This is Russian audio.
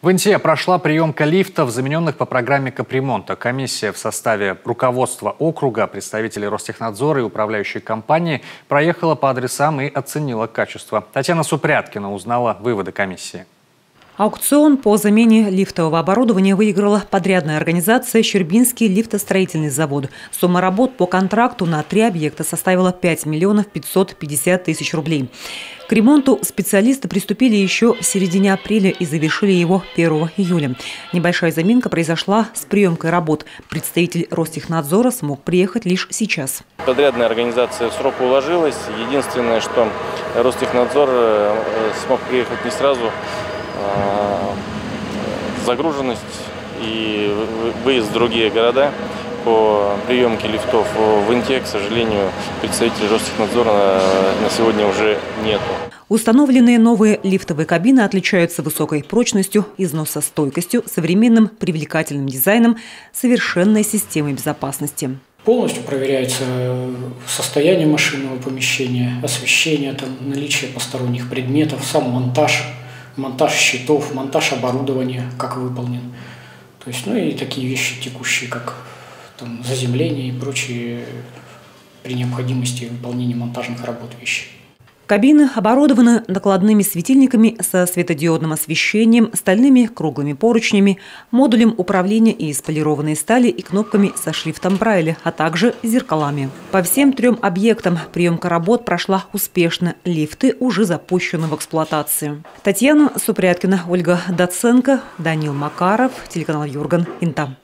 В Инте прошла приемка лифтов, замененных по программе капремонта. Комиссия в составе руководства округа, представителей Ростехнадзора и управляющей компании проехала по адресам и оценила качество. Татьяна Супряткина узнала выводы комиссии. Аукцион по замене лифтового оборудования выиграла подрядная организация «Щербинский лифтостроительный завод». Сумма работ по контракту на 3 объекта составила 5 миллионов 550 тысяч рублей. К ремонту специалисты приступили еще в середине апреля и завершили его 1 июля. Небольшая заминка произошла с приемкой работ. Представитель Ростехнадзора смог приехать лишь сейчас. Подрядная организация в срок уложилась. Единственное, что Ростехнадзор смог приехать не сразу. Загруженность и выезд в другие города по приемке лифтов в Инте, к сожалению, представителей Ростехнадзора на сегодня уже нету. Установленные новые лифтовые кабины отличаются высокой прочностью, износостойкостью, современным привлекательным дизайном, совершенной системой безопасности. Полностью проверяется состояние машинного помещения, освещение, наличие посторонних предметов, сам монтаж щитов, монтаж оборудования, как выполнен. То есть, и такие вещи текущие, как заземление и прочие при необходимости выполнения монтажных работ вещи. Кабины оборудованы накладными светильниками со светодиодным освещением, стальными круглыми поручнями, модулем управления из полированной стали и кнопками со шрифтом Брайля, а также зеркалами. По всем 3 объектам приемка работ прошла успешно. Лифты уже запущены в эксплуатацию. Татьяна Супряткина, Ольга Доценко, Данил Макаров, телеканал Юрган, Инта.